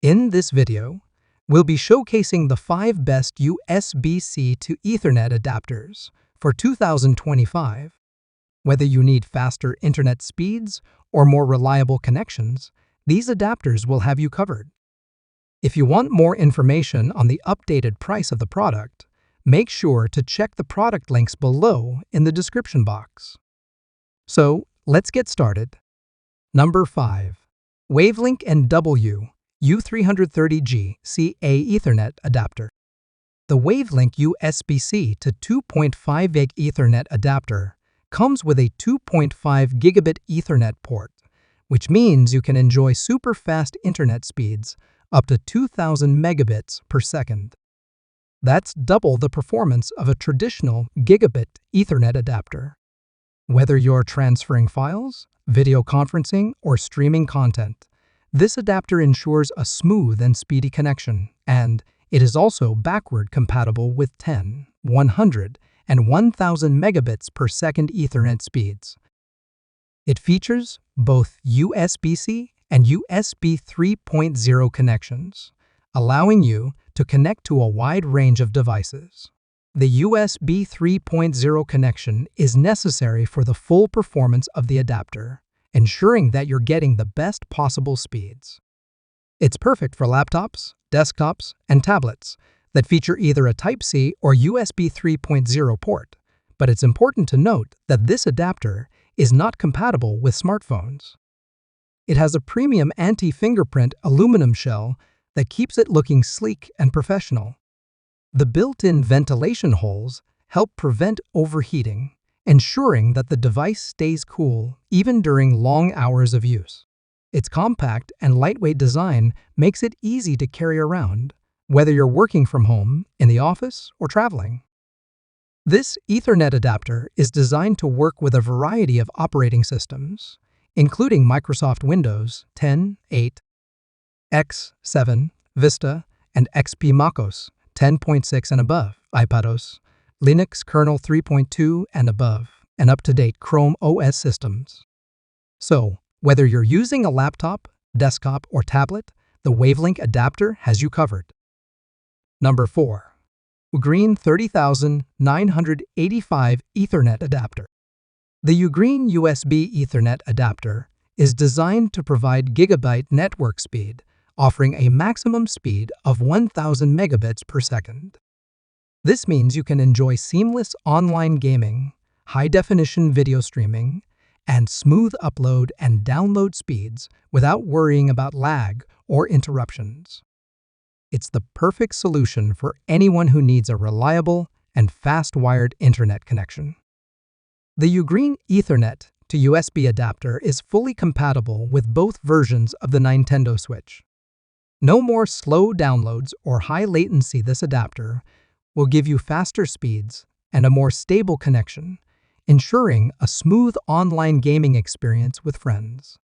In this video, we'll be showcasing the 5 best USB-C to Ethernet adapters for 2025. Whether you need faster internet speeds or more reliable connections, these adapters will have you covered. If you want more information on the updated price of the product, make sure to check the product links below in the description box. So, let's get started. Number 5. Wavlink and U330G CA Ethernet Adapter. The Wavlink USB-C to 2.5 gig Ethernet adapter comes with a 2.5 gigabit Ethernet port, which means you can enjoy super fast internet speeds up to 2,000 megabits per second. That's double the performance of a traditional gigabit Ethernet adapter. Whether you're transferring files, video conferencing, or streaming content, this adapter ensures a smooth and speedy connection, and it is also backward compatible with 10, 100, and 1000 megabits per second Ethernet speeds. It features both USB-C and USB 3.0 connections, allowing you to connect to a wide range of devices. The USB 3.0 connection is necessary for the full performance of the adapter, ensuring that you're getting the best possible speeds. It's perfect for laptops, desktops, and tablets that feature either a Type-C or USB 3.0 port, but it's important to note that this adapter is not compatible with smartphones. It has a premium anti-fingerprint aluminum shell that keeps it looking sleek and professional. The built-in ventilation holes help prevent overheating, ensuring that the device stays cool even during long hours of use. Its compact and lightweight design makes it easy to carry around, whether you're working from home, in the office, or traveling. This Ethernet adapter is designed to work with a variety of operating systems, including Microsoft Windows 10, 8, X7, Vista, and XP macOS 10.6 and above, iPadOS, Linux kernel 3.2 and above, and up-to-date Chrome OS systems. So, whether you're using a laptop, desktop, or tablet, the Wavlink adapter has you covered. Number 4. Ugreen 30985 Ethernet Adapter. The Ugreen USB Ethernet adapter is designed to provide gigabit network speed, offering a maximum speed of 1000 megabits per second. This means you can enjoy seamless online gaming, high-definition video streaming, and smooth upload and download speeds without worrying about lag or interruptions. It's the perfect solution for anyone who needs a reliable and fast-wired internet connection. The Ugreen Ethernet to USB adapter is fully compatible with both versions of the Nintendo Switch. No more slow downloads or high latency. This adapter will give you faster speeds and a more stable connection, ensuring a smooth online gaming experience with friends.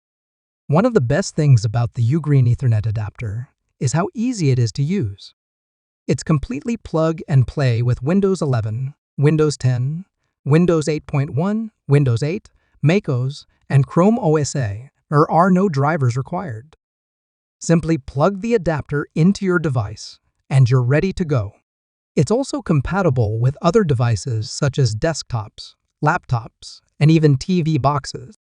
One of the best things about the Ugreen Ethernet adapter is how easy it is to use. It's completely plug and play with Windows 11, Windows 10, Windows 8.1, Windows 8, macOS, and Chrome OS. There are no drivers required. Simply plug the adapter into your device, and you're ready to go. It's also compatible with other devices such as desktops, laptops, and even TV boxes.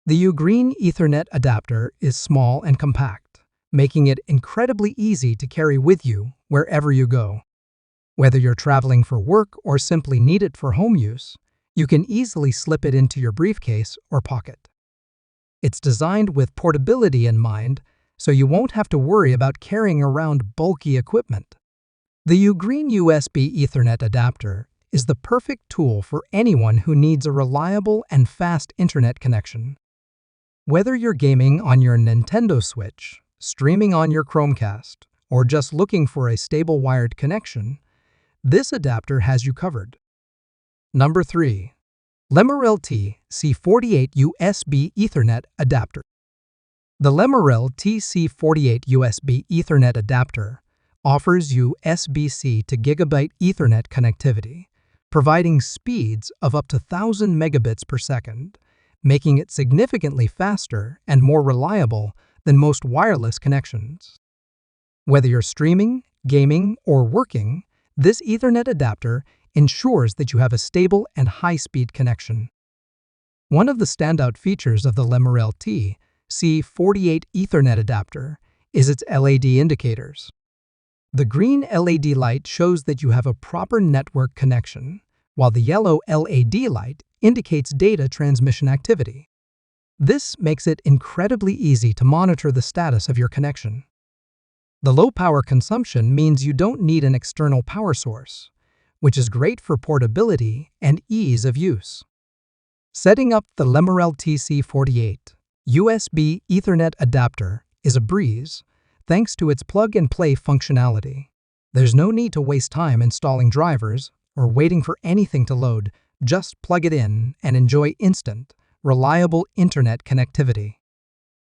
The Ugreen Ethernet adapter is small and compact, making it incredibly easy to carry with you wherever you go. Whether you're traveling for work or simply need it for home use, you can easily slip it into your briefcase or pocket. It's designed with portability in mind, so you won't have to worry about carrying around bulky equipment. The Ugreen USB Ethernet adapter is the perfect tool for anyone who needs a reliable and fast internet connection. Whether you're gaming on your Nintendo Switch, streaming on your Chromecast, or just looking for a stable wired connection, this adapter has you covered. Number 3. Lemorele TC48 USB Ethernet Adapter. The Lemorele TC48 USB Ethernet adapter offers USB-C to gigabit Ethernet connectivity, providing speeds of up to 1000 megabits per second, making it significantly faster and more reliable than most wireless connections. Whether you're streaming, gaming, or working, this Ethernet adapter ensures that you have a stable and high-speed connection. One of the standout features of the Lemorele TC48 Ethernet adapter is its LED indicators. The green LED light shows that you have a proper network connection, while the yellow LED light indicates data transmission activity. This makes it incredibly easy to monitor the status of your connection. The low power consumption means you don't need an external power source, which is great for portability and ease of use. Setting up the Lemorele TC48 USB Ethernet adapter is a breeze thanks to its plug-and-play functionality. There's no need to waste time installing drivers or waiting for anything to load. Just plug it in and enjoy instant, reliable internet connectivity.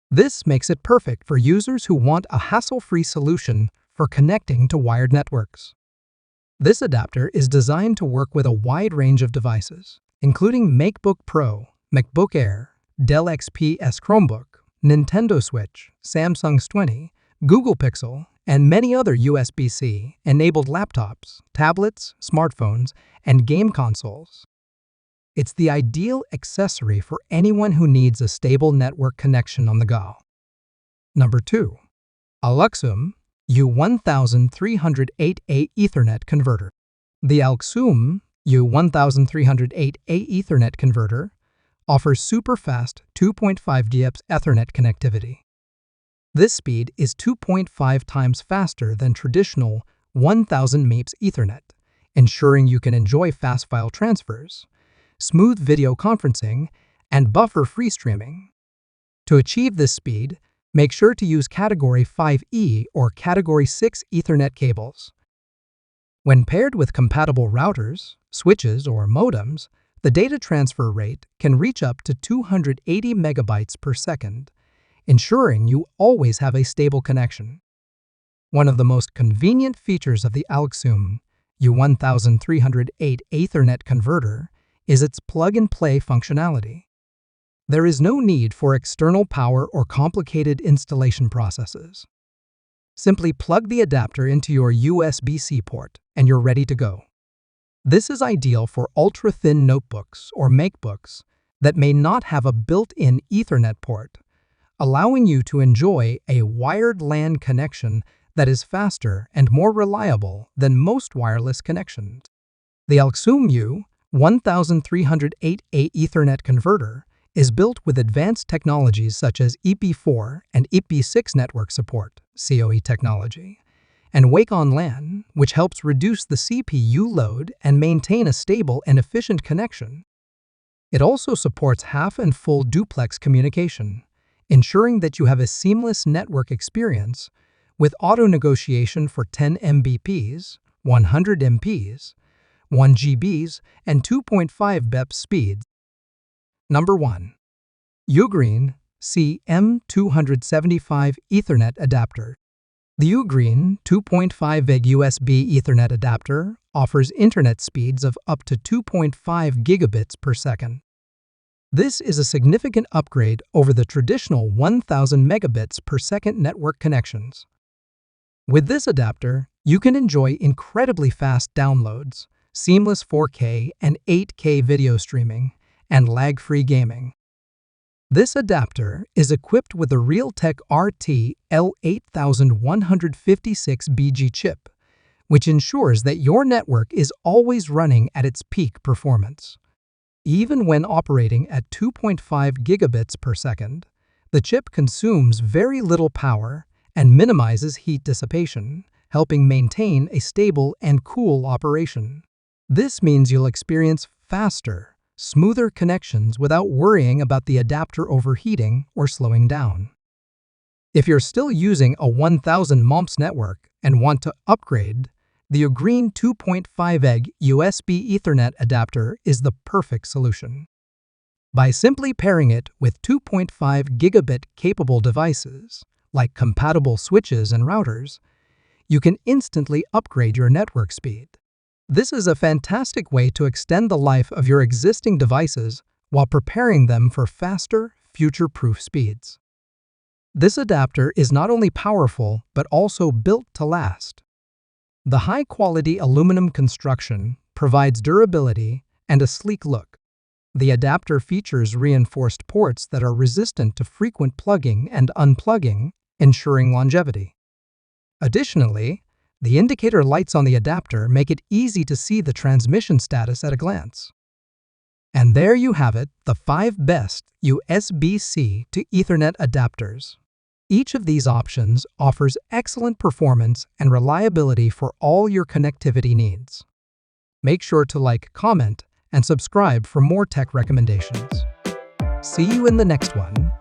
This makes it perfect for users who want a hassle-free solution for connecting to wired networks. This adapter is designed to work with a wide range of devices, including MacBook Pro, MacBook Air, Dell XPS Chromebook, Nintendo Switch, Samsung S20, Google Pixel, and many other USB-C enabled laptops, tablets, smartphones, and game consoles. It's the ideal accessory for anyone who needs a stable network connection on the go. Number 2. Alxum U1308A Ethernet Converter. The Alxum U1308A Ethernet Converter offers super-fast 2.5 Gbps Ethernet connectivity. This speed is 2.5 times faster than traditional 1000 MAPS Ethernet, ensuring you can enjoy fast file transfers, smooth video conferencing, and buffer-free streaming. To achieve this speed, make sure to use Category 5E or Category 6 Ethernet cables. When paired with compatible routers, switches, or modems, the data transfer rate can reach up to 280 megabytes per second, ensuring you always have a stable connection. One of the most convenient features of the Alxum U1308 Ethernet converter is its plug-and-play functionality. There is no need for external power or complicated installation processes. Simply plug the adapter into your USB-C port and you're ready to go. This is ideal for ultra-thin notebooks or MacBooks that may not have a built-in Ethernet port, allowing you to enjoy a wired LAN connection that is faster and more reliable than most wireless connections. The Alxum U1308A Ethernet converter is built with advanced technologies such as EP4 and EP6 network support, CoE technology, and Wake on LAN, which helps reduce the CPU load and maintain a stable and efficient connection. It also supports half and full duplex communication, ensuring that you have a seamless network experience with auto-negotiation for 10 Mbps, 100 Mbps, 1 GBs, and 2.5 Gbps speeds. Number 1. Ugreen CM275 Ethernet Adapter. The Ugreen 2.5 VEG USB Ethernet adapter offers internet speeds of up to 2.5 gigabits per second. This is a significant upgrade over the traditional 1000 megabits per second network connections. With this adapter, you can enjoy incredibly fast downloads, seamless 4K and 8K video streaming, and lag-free gaming. This adapter is equipped with a Realtek RT L8156BG chip, which ensures that your network is always running at its peak performance. Even when operating at 2.5 gigabits per second, the chip consumes very little power and minimizes heat dissipation, helping maintain a stable and cool operation. This means you'll experience faster, smoother connections without worrying about the adapter overheating or slowing down. If you're still using a 1000 MOMPS network and want to upgrade, the Ugreen 2.5 VEG USB Ethernet adapter is the perfect solution. By simply pairing it with 2.5 gigabit capable devices, like compatible switches and routers, you can instantly upgrade your network speed. This is a fantastic way to extend the life of your existing devices while preparing them for faster, future-proof speeds. This adapter is not only powerful, but also built to last. The high-quality aluminum construction provides durability and a sleek look. The adapter features reinforced ports that are resistant to frequent plugging and unplugging, ensuring longevity. Additionally, the indicator lights on the adapter make it easy to see the transmission status at a glance. And there you have it, the 5 best USB-C to Ethernet adapters. Each of these options offers excellent performance and reliability for all your connectivity needs. Make sure to like, comment, and subscribe for more tech recommendations. See you in the next one.